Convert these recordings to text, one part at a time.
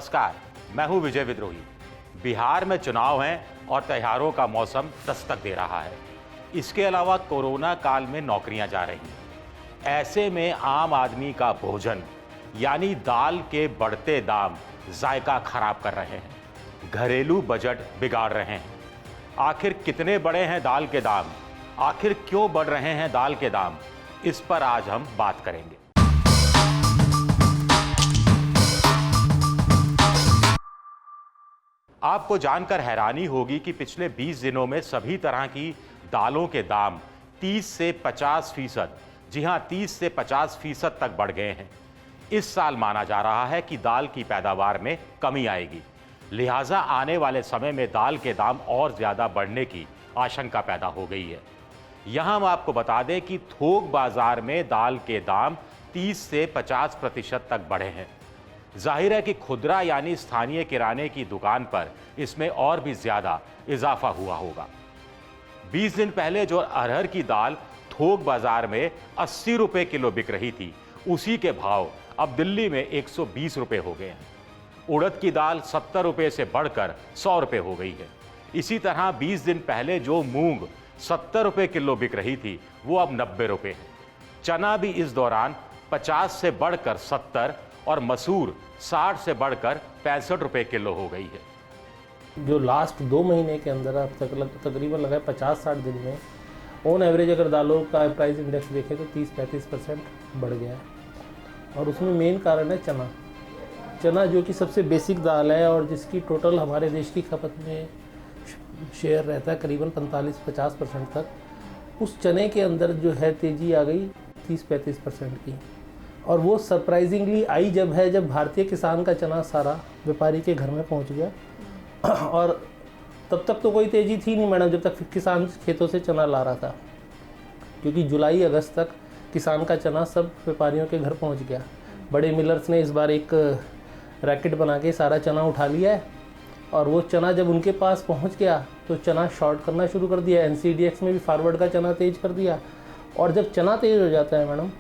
नमस्कार, मैं हूं विजय विद्रोही। बिहार में चुनाव हैं और त्योहारों का मौसम दस्तक दे रहा है। इसके अलावा कोरोना काल में नौकरियां जा रही हैं। ऐसे में आम आदमी का भोजन यानी दाल के बढ़ते दाम जायका खराब कर रहे हैं, घरेलू बजट बिगाड़ रहे हैं। आखिर कितने बड़े हैं दाल के दाम? आखिर क्यों बढ़ रहे हैं दाल के दाम? इस पर आज हम बात करेंगे। आपको जानकर हैरानी होगी कि पिछले 20 दिनों में सभी तरह की दालों के दाम 30 से 50%, जी हां 30 से 50% तक बढ़ गए हैं। इस साल माना जा रहा है कि दाल की पैदावार में कमी आएगी, लिहाजा आने वाले समय में दाल के दाम और ज्यादा बढ़ने की आशंका पैदा हो गई है। यहां हम आपको बता दें कि थोक बाजार में दाल के दाम 30 से 50% तक बढ़े हैं। जाहिर है कि खुदरा यानी स्थानीय किराने की दुकान पर इसमें और भी ज्यादा इजाफा हुआ होगा। 20 दिन पहले जो अरहर की दाल थोक बाजार में 80 रुपए किलो बिक रही थी, उसी के भाव अब दिल्ली में 120 रुपए हो गए हैं। उड़द की दाल 70 रुपए से बढ़कर 100 रुपए हो गई है। इसी तरह 20 दिन पहले जो मूंग 70 रुपए किलो बिक रही थी, वो अब 90 रुपए है। चना भी इस दौरान 50 से बढ़कर 70 और मसूर 60 से बढ़कर 65 रुपए किलो हो गई है। जो लास्ट 2 महीने के अंदर अब तक तकरीबन लगा 50-60 दिन में ऑन एवरेज अगर दालों का प्राइस इंडेक्स देखें तो 30-35% बढ़ गया है। और उसमें मेन कारण है चना जो कि सबसे बेसिक दाल है और जिसकी टोटल हमारे देश की खपत में शेयर रहता है करीबन 45-50% तक। उस चने के अंदर जो है तेज़ी आ गई 30-35% की, और वो सरप्राइजिंगली आई जब भारतीय किसान का चना सारा व्यापारी के घर में पहुंच गया। और तब तक तो कोई तेज़ी थी नहीं मैडम, जब तक किसान खेतों से चना ला रहा था, क्योंकि जुलाई अगस्त तक किसान का चना सब व्यापारियों के घर पहुंच गया। बड़े मिलर्स ने इस बार एक रैकेट बना के सारा चना उठा लिया है, और वो चना जब उनके पास पहुंच गया तो चना शॉर्ट करना शुरू कर दिया। NCDX में भी फॉरवर्ड का चना तेज कर दिया। और जब चना तेज हो जाता है मैडम,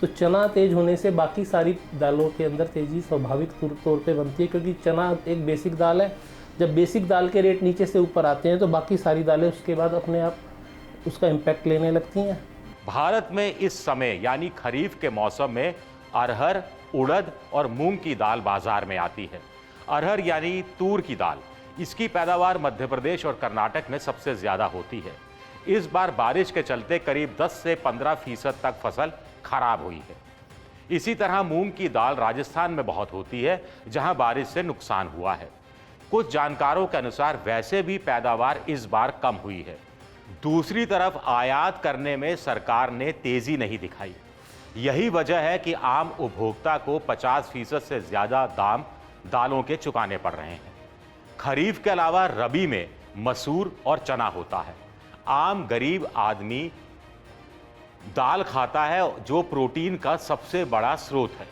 तो चना तेज होने से बाकी सारी दालों के अंदर तेज़ी स्वाभाविक तौर पे बनती है, क्योंकि चना एक बेसिक दाल है। जब बेसिक दाल के रेट नीचे से ऊपर आते हैं तो बाकी सारी दालें उसके बाद अपने आप उसका इम्पैक्ट लेने लगती हैं। भारत में इस समय यानी खरीफ के मौसम में अरहर, उड़द और मूंग की दाल बाजार में आती है। अरहर यानी तूर की दाल, इसकी पैदावार मध्य प्रदेश और कर्नाटक में सबसे ज़्यादा होती है। इस बार बारिश के चलते करीब 10 से 15% तक फसल खराब हुई है। इसी तरह मूंग की दाल राजस्थान में बहुत होती है, जहां बारिश से नुकसान हुआ है। कुछ जानकारों के अनुसार वैसे भी पैदावार इस बार कम हुई है। दूसरी तरफ आयात करने में सरकार ने तेजी नहीं दिखाई। यही वजह है कि आम उपभोक्ता को 50% से ज्यादा दाम दालों के चुकाने पड़ रहे हैं। खरीफ के अलावा रबी में मसूर और चना होता है। आम गरीब आदमी दाल खाता है, जो प्रोटीन का सबसे बड़ा स्रोत है।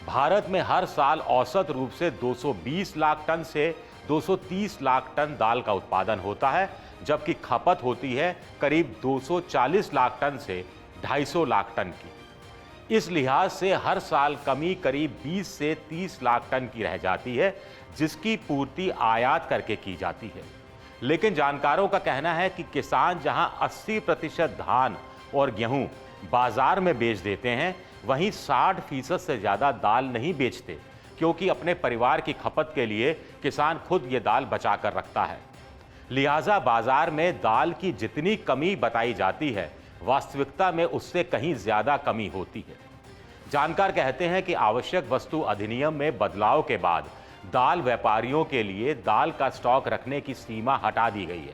भारत में हर साल औसत रूप से 220 लाख टन से 230 लाख टन दाल का उत्पादन होता है, जबकि खपत होती है करीब 240 लाख टन से 250 लाख टन की। इस लिहाज से हर साल कमी करीब 20 से 30 लाख टन की रह जाती है, जिसकी पूर्ति आयात करके की जाती है। लेकिन जानकारों का कहना है कि किसान जहां 80% धान और गेहूं बाजार में बेच देते हैं, वहीं 60% से ज़्यादा दाल नहीं बेचते, क्योंकि अपने परिवार की खपत के लिए किसान खुद ये दाल बचा कर रखता है। लिहाजा बाजार में दाल की जितनी कमी बताई जाती है, वास्तविकता में उससे कहीं ज़्यादा कमी होती है। जानकार कहते हैं कि आवश्यक वस्तु अधिनियम में बदलाव के बाद दाल व्यापारियों के लिए दाल का स्टॉक रखने की सीमा हटा दी गई है।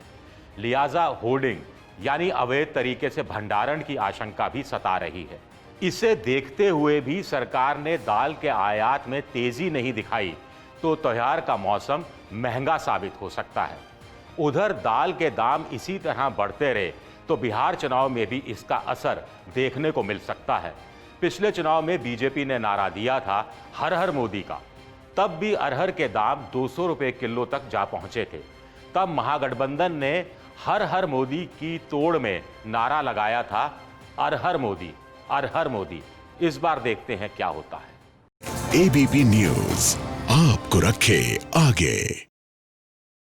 लिहाजा होर्डिंग यानी अवैध तरीके से भंडारण की आशंका भी सता रही है। इसे देखते हुए भी सरकार ने दाल के आयात में तेजी नहीं दिखाई, तो त्योहार का मौसम महंगा साबित हो सकता है। उधर दाल के दाम इसी तरह बढ़ते रहे तो बिहार चुनाव में भी इसका असर देखने को मिल सकता है। पिछले चुनाव में बीजेपी ने नारा दिया था हर हर मोदी का, तब भी अरहर के दाम 200 रुपए किलो तक जा पहुंचे थे। तब महागठबंधन ने हर हर मोदी की तोड़ में नारा लगाया था अरहर मोदी, अरहर मोदी। इस बार देखते हैं क्या होता है। ABP न्यूज आपको रखे आगे।